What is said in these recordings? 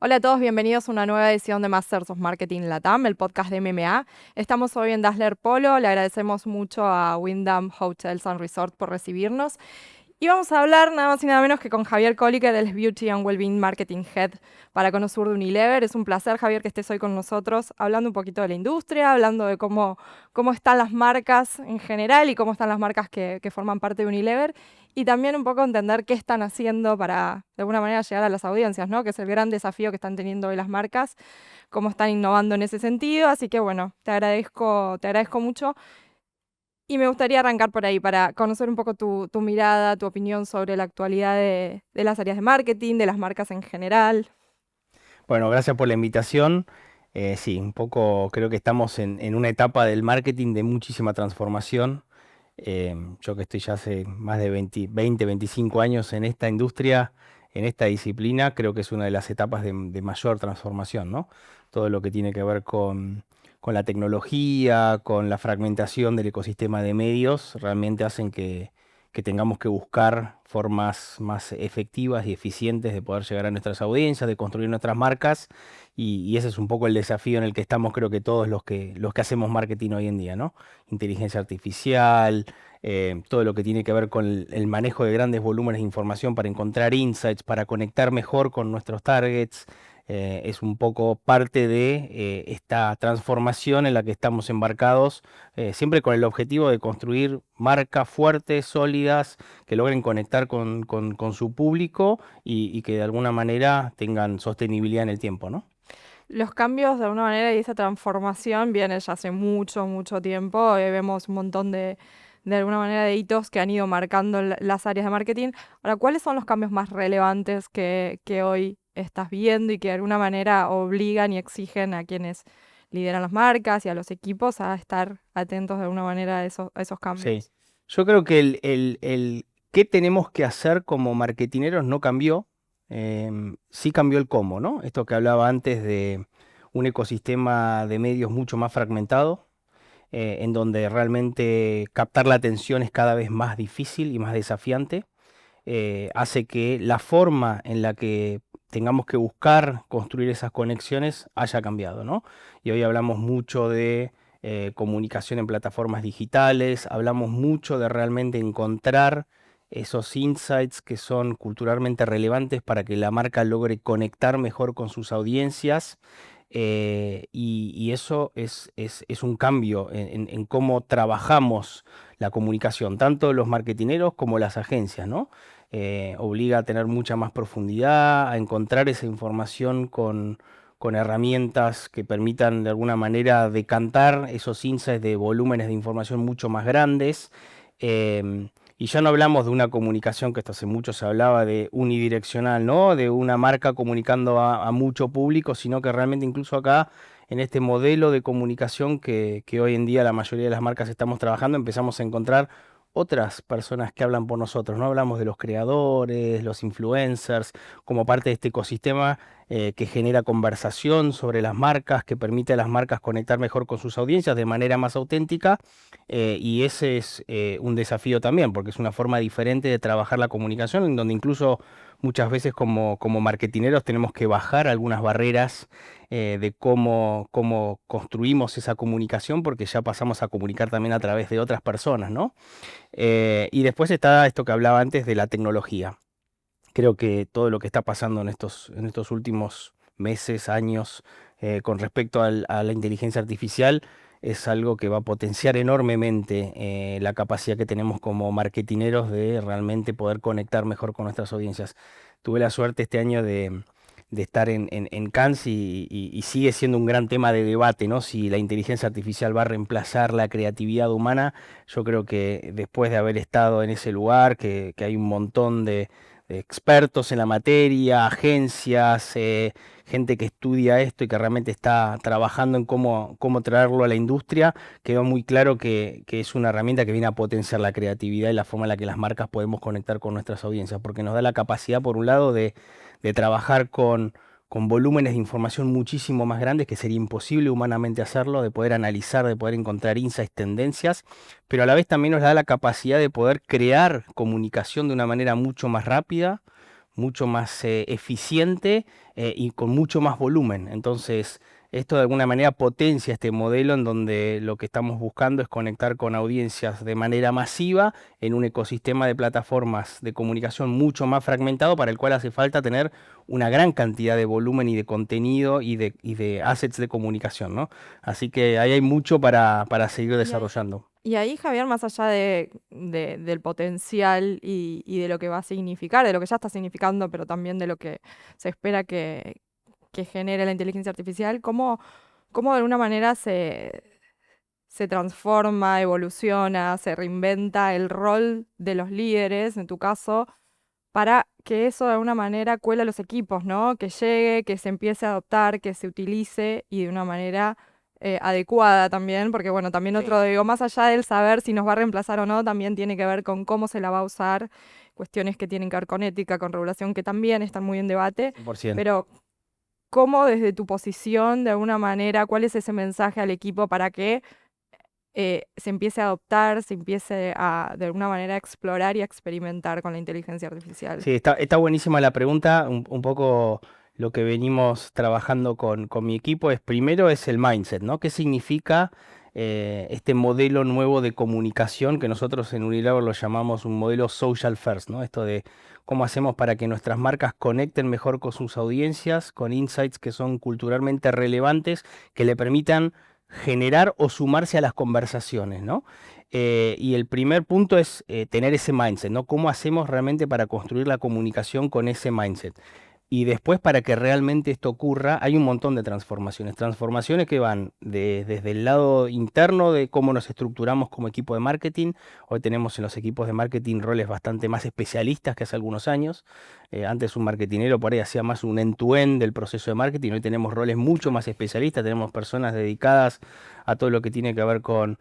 Hola a todos, bienvenidos a una nueva edición de Masters of Marketing Latam, el podcast de MMA. Estamos hoy en Dazzler Polo, le agradecemos mucho a Wyndham Hotels and Resort por recibirnos. Y vamos a hablar nada más y nada menos que con Javier Coliker, el Beauty and Wellbeing Marketing Head para Conosur de Unilever. Es un placer, Javier, que estés hoy con nosotros hablando un poquito de la industria, hablando de cómo están las marcas en general y cómo están las marcas que forman parte de Unilever. Y también un poco entender qué están haciendo para, de alguna manera, llegar a las audiencias, ¿no? Que es el gran desafío que están teniendo hoy las marcas, cómo están innovando en ese sentido. Así que, bueno, te agradezco mucho. Y me gustaría arrancar por ahí para conocer un poco tu mirada, tu opinión sobre la actualidad de las áreas de marketing, de las marcas en general. Bueno, gracias por la invitación. Sí, un poco creo que estamos en una etapa del marketing de muchísima transformación. Yo que estoy ya hace más de 25 años en esta industria, en esta disciplina, creo que es una de las etapas de mayor transformación, ¿no? Todo lo que tiene que ver con la tecnología, con la fragmentación del ecosistema de medios, realmente hacen que tengamos que buscar formas más efectivas y eficientes de poder llegar a nuestras audiencias, de construir nuestras marcas, y ese es un poco el desafío en el que estamos, creo que todos los que hacemos marketing hoy en día, ¿no? Inteligencia artificial, todo lo que tiene que ver con el manejo de grandes volúmenes de información para encontrar insights, para conectar mejor con nuestros targets. Es un poco parte de esta transformación en la que estamos embarcados, siempre con el objetivo de construir marcas fuertes, sólidas, que logren conectar con su público y que de alguna manera tengan sostenibilidad en el tiempo, ¿no? Los cambios, de alguna manera, y esa transformación viene ya hace mucho, mucho tiempo. Vemos un montón de alguna manera, de hitos que han ido marcando las áreas de marketing. Ahora, ¿cuáles son los cambios más relevantes que hoy estás viendo y que de alguna manera obligan y exigen a quienes lideran las marcas y a los equipos a estar atentos de alguna manera a esos Sí. cambios? Yo creo que el qué tenemos que hacer como marketineros no cambió, sí cambió el cómo, ¿no? Esto que hablaba antes de un ecosistema de medios mucho más fragmentado, en donde realmente captar la atención es cada vez más difícil y más desafiante. Hace que la forma en la que tengamos que buscar construir esas conexiones haya cambiado, ¿no? Y hoy hablamos mucho de comunicación en plataformas digitales, hablamos mucho de realmente encontrar esos insights que son culturalmente relevantes para que la marca logre conectar mejor con sus audiencias. Y eso es un cambio en cómo trabajamos la comunicación, tanto los marketineros como las agencias, ¿no? Obliga a tener mucha más profundidad, a encontrar esa información con herramientas que permitan de alguna manera decantar esos insights de volúmenes de información mucho más grandes. Y ya no hablamos de una comunicación que esto hace mucho se hablaba de unidireccional, ¿no? De una marca comunicando a mucho público, sino que realmente incluso acá en este modelo de comunicación que hoy en día la mayoría de las marcas estamos trabajando, empezamos a encontrar otras personas que hablan por nosotros, ¿no? Hablamos de los creadores, los influencers, como parte de este ecosistema que genera conversación sobre las marcas, que permite a las marcas conectar mejor con sus audiencias de manera más auténtica. Y ese es un desafío también, porque es una forma diferente de trabajar la comunicación, en donde incluso muchas veces como marketineros tenemos que bajar algunas barreras de cómo construimos esa comunicación, porque ya pasamos a comunicar también a través de otras personas, ¿no? Y después está esto que hablaba antes de la tecnología. Creo que todo lo que está pasando en estos últimos meses, años, con respecto a la inteligencia artificial, es algo que va a potenciar enormemente la capacidad que tenemos como marketineros de realmente poder conectar mejor con nuestras audiencias. Tuve la suerte este año de estar en Cannes y sigue siendo un gran tema de debate, ¿no? Si la inteligencia artificial va a reemplazar la creatividad humana. Yo creo que después de haber estado en ese lugar, que hay un montón de expertos en la materia, agencias, gente que estudia esto y que realmente está trabajando en cómo traerlo a la industria, quedó muy claro que es una herramienta que viene a potenciar la creatividad y la forma en la que las marcas podemos conectar con nuestras audiencias, porque nos da la capacidad, por un lado, de trabajar con volúmenes de información muchísimo más grandes, que sería imposible humanamente hacerlo, de poder analizar, de poder encontrar insights, tendencias, pero a la vez también nos da la capacidad de poder crear comunicación de una manera mucho más rápida, mucho más eficiente y con mucho más volumen. Entonces, esto de alguna manera potencia este modelo en donde lo que estamos buscando es conectar con audiencias de manera masiva en un ecosistema de plataformas de comunicación mucho más fragmentado, para el cual hace falta tener una gran cantidad de volumen y de contenido y de assets de comunicación, ¿no? Así que ahí hay mucho para seguir Y ahí, desarrollando. y ahí, Javier, más allá del potencial y de lo que va a significar, de lo que ya está significando, pero también de lo que se espera que genere la inteligencia artificial, cómo de alguna manera se transforma, evoluciona, se reinventa el rol de los líderes, en tu caso, para que eso de alguna manera cuele a los equipos, ¿no? Que llegue, que se empiece a adoptar, que se utilice y de una manera adecuada también, porque bueno, también Sí, otro, digo, más allá del saber si nos va a reemplazar o no, también tiene que ver con cómo se la va a usar, cuestiones que tienen que ver con ética, con regulación, que también están muy en debate, 100%. pero cómo desde tu posición, de alguna manera, cuál es ese mensaje al equipo para que se empiece a adoptar, se empiece a, de alguna manera, a explorar y a experimentar con la inteligencia artificial. Sí, está buenísima la pregunta. Un poco lo que venimos trabajando con mi equipo es primero es el mindset, ¿no? ¿Qué significa este modelo nuevo de comunicación que nosotros en Unilever lo llamamos un modelo social first, ¿no? Esto de cómo hacemos para que nuestras marcas conecten mejor con sus audiencias, con insights que son culturalmente relevantes, que le permitan generar o sumarse a las conversaciones, ¿no? Y el primer punto es tener ese mindset, ¿no? ¿Cómo hacemos realmente para construir la comunicación con ese mindset? Y después, para que realmente esto ocurra, hay un montón de transformaciones. Transformaciones que van desde el lado interno de cómo nos estructuramos como equipo de marketing. Hoy tenemos en los equipos de marketing roles bastante más especialistas que hace algunos años. Antes un marketinero por ahí hacía más un end-to-end del proceso de marketing. Hoy tenemos roles mucho más especialistas. Tenemos personas dedicadas a todo lo que tiene que ver con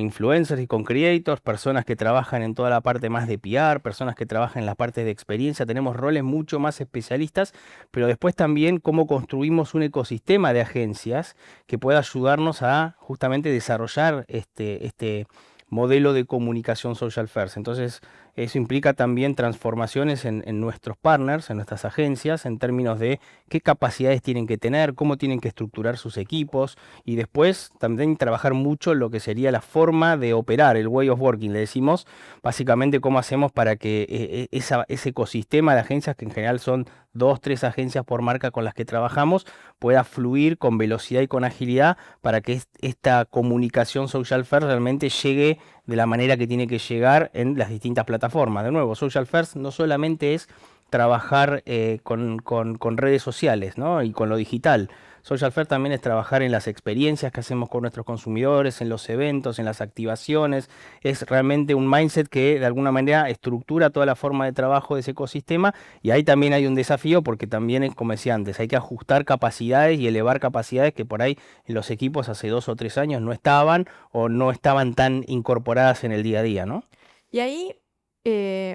influencers y con creators, personas que trabajan en toda la parte más de PR, personas que trabajan en la parte de experiencia, tenemos roles mucho más especialistas, pero después también cómo construimos un ecosistema de agencias que pueda ayudarnos a justamente desarrollar este modelo de comunicación social first. Entonces, eso implica también transformaciones en nuestros partners, en nuestras agencias, en términos de qué capacidades tienen que tener, cómo tienen que estructurar sus equipos y después también trabajar mucho lo que sería la forma de operar, el way of working, le decimos, básicamente cómo hacemos para que ese ecosistema de agencias, que en general son dos, tres agencias por marca con las que trabajamos, pueda fluir con velocidad y con agilidad para que esta comunicación social first realmente llegue de la manera que tiene que llegar en las distintas plataformas. De nuevo, social first no solamente es trabajar con redes sociales, ¿no? Y con lo digital. Social Fair también es trabajar en las experiencias que hacemos con nuestros consumidores, en los eventos, en las activaciones. Es realmente un mindset que de alguna manera estructura toda la forma de trabajo de ese ecosistema y ahí también hay un desafío porque también, como decía antes, hay que ajustar capacidades y elevar capacidades que por ahí en los equipos hace 2 o 3 años no estaban o no estaban tan incorporadas en el día a día, ¿no? Y ahí,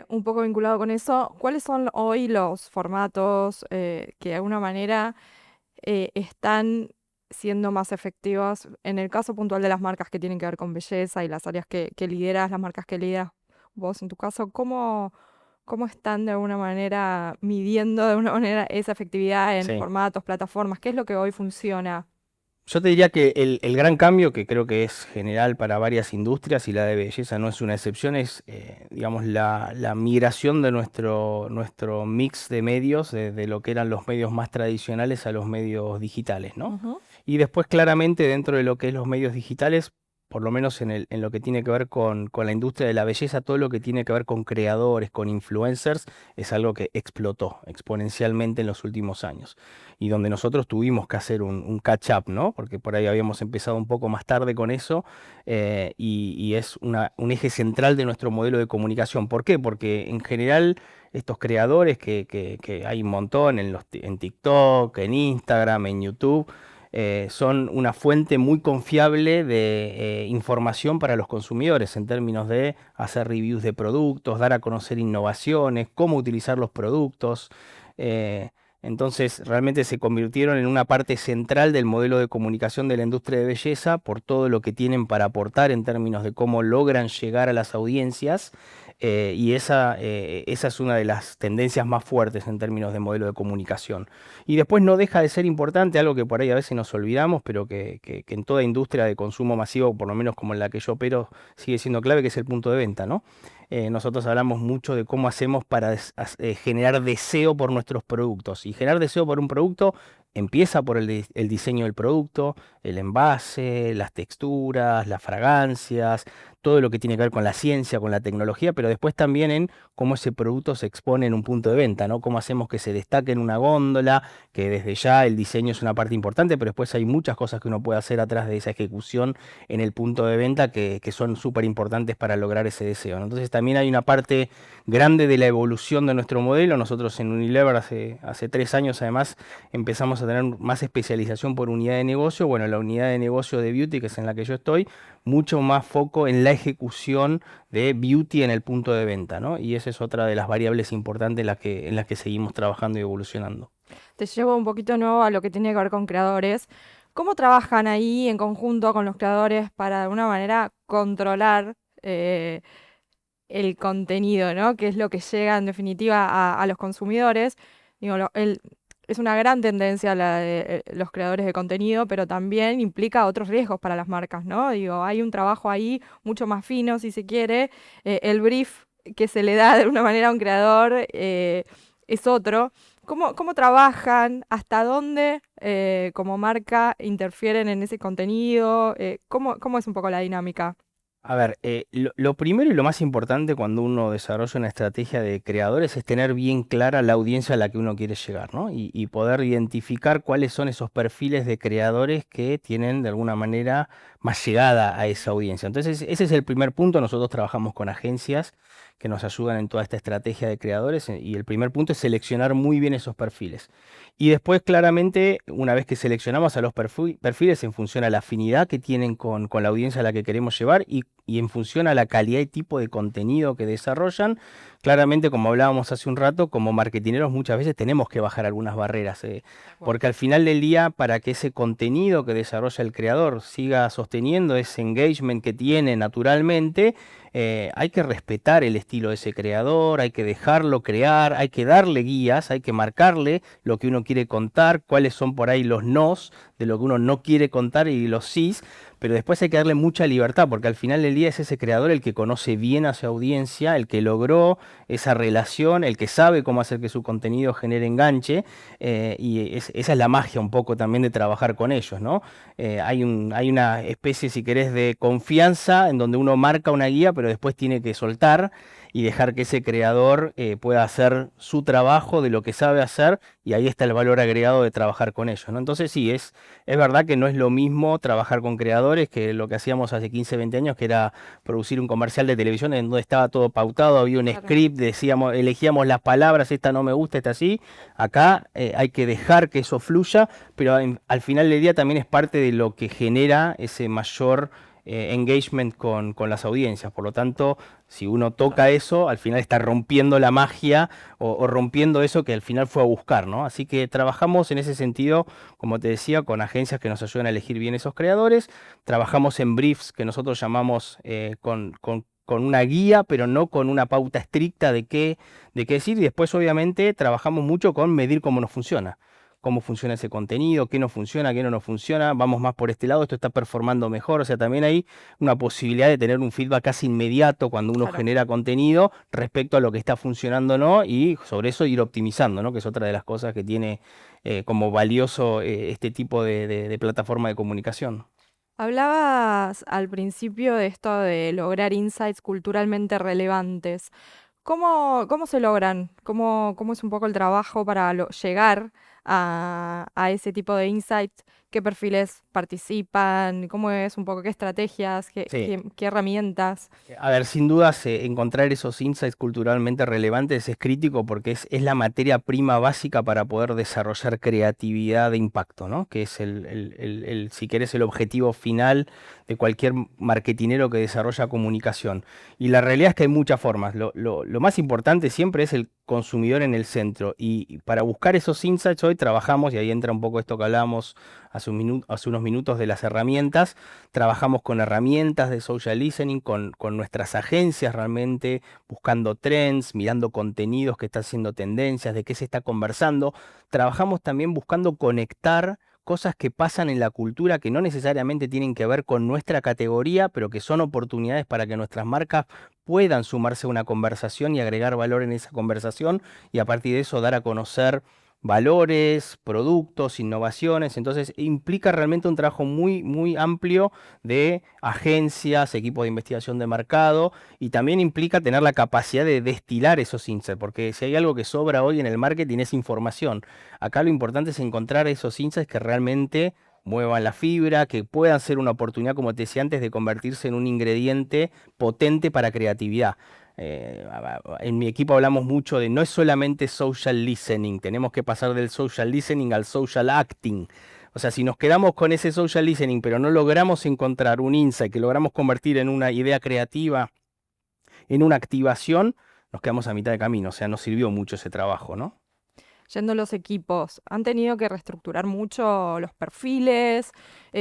un poco vinculado con eso, ¿cuáles son hoy los formatos que de alguna manera están siendo más efectivos en el caso puntual de las marcas que tienen que ver con belleza y las áreas que lideras, las marcas que lideras vos en tu caso, cómo están de alguna manera midiendo de alguna manera esa efectividad en Sí. formatos, plataformas? ¿Qué es lo que hoy funciona? Yo te diría que el gran cambio, que creo que es general para varias industrias y la de belleza no es una excepción, es, digamos, la migración de nuestro mix de medios, de lo que eran los medios más tradicionales a los medios digitales, ¿no? Ujú. Y después, claramente, dentro de lo que es los medios digitales, por lo menos en lo que tiene que ver con la industria de la belleza, todo lo que tiene que ver con creadores, con influencers, es algo que explotó exponencialmente en los últimos años y donde nosotros tuvimos que hacer un catch-up, ¿no? Porque por ahí habíamos empezado un poco más tarde con eso y es un eje central de nuestro modelo de comunicación. ¿Por qué? Porque en general estos creadores que hay un montón en TikTok, en Instagram, en YouTube, son una fuente muy confiable de información para los consumidores en términos de hacer reviews de productos, dar a conocer innovaciones, cómo utilizar los productos. eh, entonces, realmente se convirtieron en una parte central del modelo de comunicación de la industria de belleza por todo lo que tienen para aportar en términos de cómo logran llegar a las audiencias Y esa es una de las tendencias más fuertes en términos de modelo de comunicación. Y después no deja de ser importante, algo que por ahí a veces nos olvidamos, pero que en toda industria de consumo masivo, por lo menos como en la que yo opero, sigue siendo clave, que es el punto de venta, ¿no? Nosotros hablamos mucho de cómo hacemos para generar deseo por nuestros productos. Y generar deseo por un producto empieza por el diseño del producto, el envase, las texturas, las fragancias, todo lo que tiene que ver con la ciencia, con la tecnología, pero después también en cómo ese producto se expone en un punto de venta, ¿no? Cómo hacemos que se destaque en una góndola, que desde ya el diseño es una parte importante, pero después hay muchas cosas que uno puede hacer atrás de esa ejecución en el punto de venta que son súper importantes para lograr ese deseo, ¿no? Entonces también hay una parte grande de la evolución de nuestro modelo. Nosotros en Unilever hace 3 años además empezamos a tener más especialización por unidad de negocio. Bueno, la unidad de negocio de Beauty, que es en la que yo estoy, mucho más foco en la ejecución de Beauty en el punto de venta, ¿no? Y esa es otra de las variables importantes en las que seguimos trabajando y evolucionando. Te llevo un poquito nuevo a lo que tiene que ver con creadores. ¿Cómo trabajan ahí en conjunto con los creadores para de alguna manera controlar eh, el contenido, ¿no? Que es lo que llega en definitiva a los consumidores? Digo, es una gran tendencia la de los creadores de contenido, pero también implica otros riesgos para las marcas, ¿no? Digo, hay un trabajo ahí mucho más fino, si se quiere. El brief que se le da de alguna manera a un creador es otro. ¿Cómo trabajan? ¿Hasta dónde como marca interfieren en ese contenido? ¿Cómo es un poco la dinámica? A ver, lo primero y lo más importante cuando uno desarrolla una estrategia de creadores es tener bien clara la audiencia a la que uno quiere llegar, ¿no? Y poder identificar cuáles son esos perfiles de creadores que tienen de alguna manera más llegada a esa audiencia. Entonces, ese es el primer punto. Nosotros trabajamos con agencias que nos ayudan en toda esta estrategia de creadores, y el primer punto es seleccionar muy bien esos perfiles. Y después, claramente, una vez que seleccionamos a los perfiles en función a la afinidad que tienen con la audiencia a la que queremos llevar y en función a la calidad y tipo de contenido que desarrollan, claramente, como hablábamos hace un rato, como marketineros muchas veces tenemos que bajar algunas barreras, De acuerdo. porque al final del día, para que ese contenido que desarrolla el creador siga sosteniendo ese engagement que tiene naturalmente, hay que respetar el estilo de ese creador, hay que dejarlo crear, hay que darle guías, hay que marcarle lo que uno quiere contar, cuáles son por ahí los nos de lo que uno no quiere contar y los sís, pero después hay que darle mucha libertad, porque al final del día es ese creador el que conoce bien a su audiencia, el que logró esa relación, el que sabe cómo hacer que su contenido genere enganche, esa es la magia un poco también de trabajar con ellos, ¿no? Hay una especie, si querés, de confianza en donde uno marca una guía, pero después tiene que soltar y dejar que ese creador pueda hacer su trabajo de lo que sabe hacer, y ahí está el valor agregado de trabajar con ellos, ¿no? Entonces sí, es verdad que no es lo mismo trabajar con creadores que lo que hacíamos hace 15, 20 años, que era producir un comercial de televisión en donde estaba todo pautado, había un Claro. script, decíamos, elegíamos las palabras, esta no me gusta, esta sí. Acá hay que dejar que eso fluya, pero al final del día también es parte de lo que genera ese mayor engagement con las audiencias. Por lo tanto, si uno toca eso, al final está rompiendo la magia o rompiendo eso que al final fue a buscar, ¿no? Así que trabajamos en ese sentido, como te decía, con agencias que nos ayudan a elegir bien esos creadores. Trabajamos en briefs que nosotros llamamos con una guía, pero no con una pauta estricta de qué decir. Y después, obviamente, trabajamos mucho con medir cómo funciona ese contenido, qué no funciona, qué no nos funciona, vamos más por este lado, esto está performando mejor. O sea, también hay una posibilidad de tener un feedback casi inmediato cuando uno Claro. genera contenido respecto a lo que está funcionando o no, y sobre eso ir optimizando, ¿no? Que es otra de las cosas que tiene como valioso este tipo de plataforma de comunicación. Hablabas al principio de esto de lograr insights culturalmente relevantes. ¿Cómo se logran? ¿Cómo es un poco el trabajo para llegar a ese tipo de insights? ¿Qué perfiles participan? ¿Cómo es un poco qué estrategias, qué, Sí. qué- qué herramientas? A ver, sin dudas, encontrar esos insights culturalmente relevantes es crítico, porque es la materia prima básica para poder desarrollar creatividad de impacto, ¿no? Que es si querés, el objetivo final de cualquier marketinero que desarrolla comunicación. Y la realidad es que hay muchas formas. Lo más importante siempre es el consumidor en el centro. Y para buscar esos insights hoy trabajamos, y ahí entra un poco esto que hablábamos hace unos minutos de las herramientas. Trabajamos con herramientas de social listening, con nuestras agencias realmente, buscando trends, mirando contenidos que están haciendo tendencias, de qué se está conversando. Trabajamos también buscando conectar cosas que pasan en la cultura que no necesariamente tienen que ver con nuestra categoría, pero que son oportunidades para que nuestras marcas puedan sumarse a una conversación y agregar valor en esa conversación y a partir de eso dar a conocer valores, productos, innovaciones. Entonces implica realmente un trabajo muy, muy amplio de agencias, equipos de investigación de mercado y también implica tener la capacidad de destilar esos insights, porque si hay algo que sobra hoy en el marketing es información. Acá lo importante es encontrar esos insights que realmente muevan la fibra, que puedan ser una oportunidad, como te decía antes, de convertirse en un ingrediente potente para creatividad. En mi equipo hablamos mucho de no es solamente social listening, tenemos que pasar del social listening al social acting. O sea, si nos quedamos con ese social listening, pero no logramos encontrar un insight que logramos convertir en una idea creativa, en una activación, nos quedamos a mitad de camino. O sea, nos sirvió mucho ese trabajo, ¿no? Yendo a los equipos, ¿han tenido que reestructurar mucho los perfiles?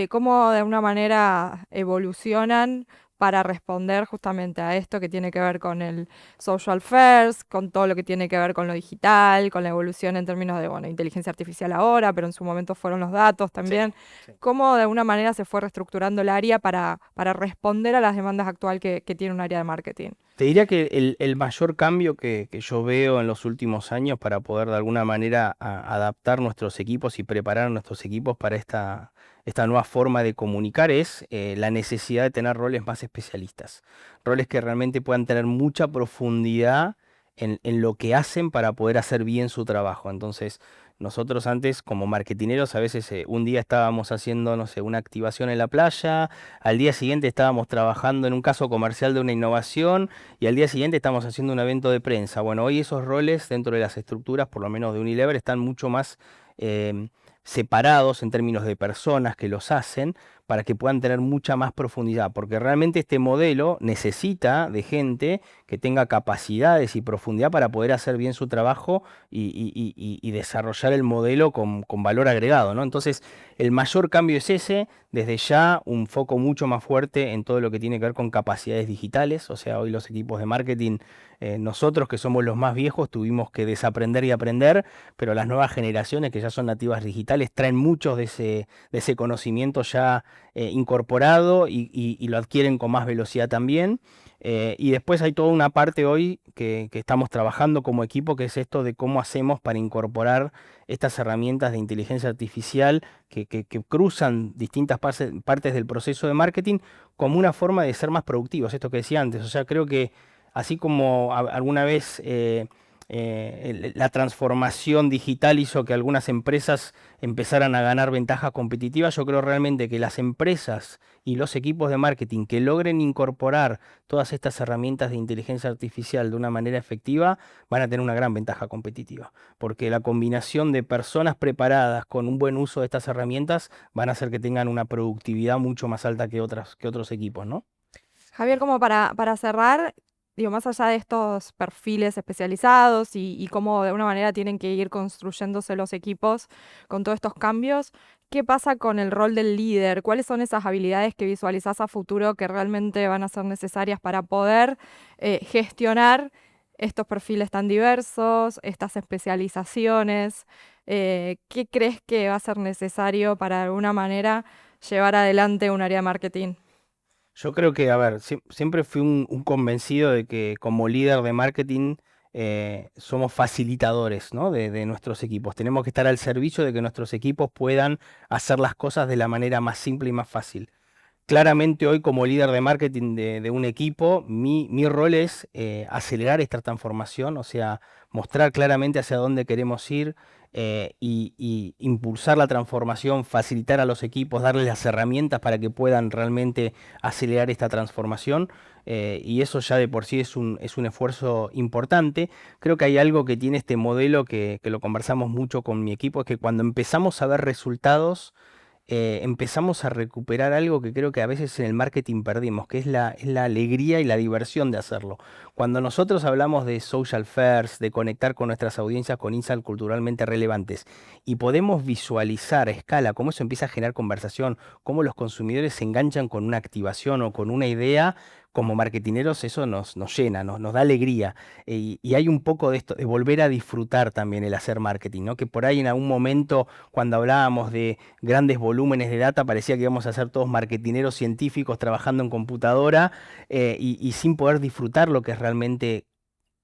¿Cómo de alguna manera evolucionan para responder justamente a esto que tiene que ver con el social first, con todo lo que tiene que ver con lo digital, con la evolución en términos de, bueno, inteligencia artificial ahora, pero en su momento fueron los datos Sí, también? sí. ¿Cómo de alguna manera se fue reestructurando el área para responder a las demandas actuales que tiene un área de marketing? Te diría que el mayor cambio que yo veo en los últimos años para poder de alguna manera adaptar nuestros equipos y preparar nuestros equipos para esta nueva forma de comunicar es la necesidad de tener roles más especialistas, roles que realmente puedan tener mucha profundidad en lo que hacen para poder hacer bien su trabajo. Entonces, nosotros antes como marketineros a veces un día estábamos haciendo, no sé, una activación en la playa, al día siguiente estábamos trabajando en un caso comercial de una innovación y al día siguiente estamos haciendo un evento de prensa. Bueno, hoy esos roles dentro de las estructuras, por lo menos de Unilever, están mucho más separados en términos de personas que los hacen para que puedan tener mucha más profundidad, porque realmente este modelo necesita de gente que tenga capacidades y profundidad para poder hacer bien su trabajo y desarrollar el modelo con valor agregado, ¿no? Entonces, el mayor cambio es ese, desde ya un foco mucho más fuerte en todo lo que tiene que ver con capacidades digitales, o sea, hoy los equipos de marketing, nosotros que somos los más viejos, tuvimos que desaprender y aprender, pero las nuevas generaciones que ya son nativas digitales traen muchos de ese conocimiento ya incorporado y lo adquieren con más velocidad también. Y después hay toda una parte hoy que estamos trabajando como equipo, que es esto de cómo hacemos para incorporar estas herramientas de inteligencia artificial que cruzan distintas partes del proceso de marketing como una forma de ser más productivos, esto que decía antes. O sea, creo que así como alguna vez la transformación digital hizo que algunas empresas empezaran a ganar ventajas competitivas, yo creo realmente que las empresas y los equipos de marketing que logren incorporar todas estas herramientas de inteligencia artificial de una manera efectiva van a tener una gran ventaja competitiva, porque la combinación de personas preparadas con un buen uso de estas herramientas van a hacer que tengan una productividad mucho más alta que otros equipos, ¿no? Javier, como para cerrar, digo, más allá de estos perfiles especializados y cómo de alguna manera tienen que ir construyéndose los equipos con todos estos cambios, ¿qué pasa con el rol del líder? ¿Cuáles son esas habilidades que visualizás a futuro que realmente van a ser necesarias para poder gestionar estos perfiles tan diversos, estas especializaciones? ¿Qué crees que va a ser necesario para de alguna manera llevar adelante un área de marketing? Yo creo que, a ver, siempre fui un convencido de que como líder de marketing somos facilitadores, ¿no? de nuestros equipos. Tenemos que estar al servicio de que nuestros equipos puedan hacer las cosas de la manera más simple y más fácil. Claramente hoy como líder de marketing de un equipo, mi rol es acelerar esta transformación, o sea, mostrar claramente hacia dónde queremos ir y impulsar la transformación, facilitar a los equipos, darles las herramientas para que puedan realmente acelerar esta transformación. Y eso ya de por sí es un esfuerzo importante. Creo que hay algo que tiene este modelo que lo conversamos mucho con mi equipo, es que cuando empezamos a ver resultados, empezamos a recuperar algo que creo que a veces en el marketing perdimos, que es la alegría y la diversión de hacerlo. Cuando nosotros hablamos de social first, de conectar con nuestras audiencias con insights culturalmente relevantes y podemos visualizar a escala cómo eso empieza a generar conversación, cómo los consumidores se enganchan con una activación o con una idea, como marketineros eso nos llena, nos da alegría. Y hay un poco de esto, de volver a disfrutar también el hacer marketing, ¿no? Que por ahí en algún momento, cuando hablábamos de grandes volúmenes de data, parecía que íbamos a ser todos marketineros científicos trabajando en computadora y sin poder disfrutar lo que es realmente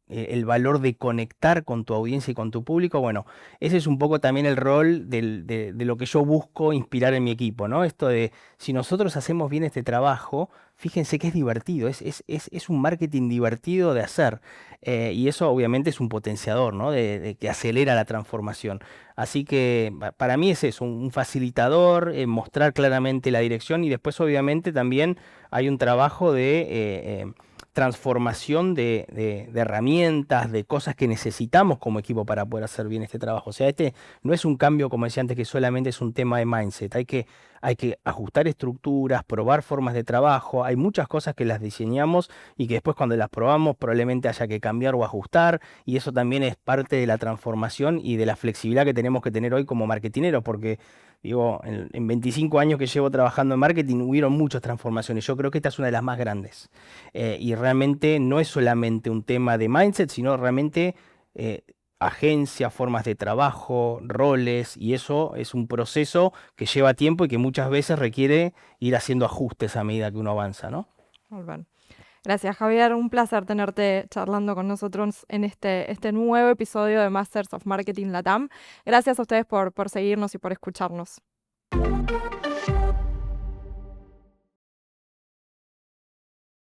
el valor de conectar con tu audiencia y con tu público. Bueno, ese es un poco también el rol de lo que yo busco inspirar en mi equipo, ¿no? Esto de, si nosotros hacemos bien este trabajo, fíjense que es divertido, es un marketing divertido de hacer. Y eso obviamente es un potenciador, ¿no? De que acelera la transformación. Así que para mí es eso, un facilitador, mostrar claramente la dirección y después obviamente también hay un trabajo de transformación de herramientas, de cosas que necesitamos como equipo para poder hacer bien este trabajo. O sea, este no es un cambio, como decía antes, que solamente es un tema de mindset. Hay que ajustar estructuras, probar formas de trabajo. Hay muchas cosas que las diseñamos y que después cuando las probamos probablemente haya que cambiar o ajustar. Y eso también es parte de la transformación y de la flexibilidad que tenemos que tener hoy como marketineros, porque digo, en 25 años que llevo trabajando en marketing hubieron muchas transformaciones. Yo creo que esta es una de las más grandes. Y realmente no es solamente un tema de mindset, sino realmente eh, agencias, formas de trabajo, roles, y eso es un proceso que lleva tiempo y que muchas veces requiere ir haciendo ajustes a medida que uno avanza, ¿no? Muy bien. Gracias, Javier. Un placer tenerte charlando con nosotros en este nuevo episodio de Masters of Marketing Latam. Gracias a ustedes por seguirnos y por escucharnos.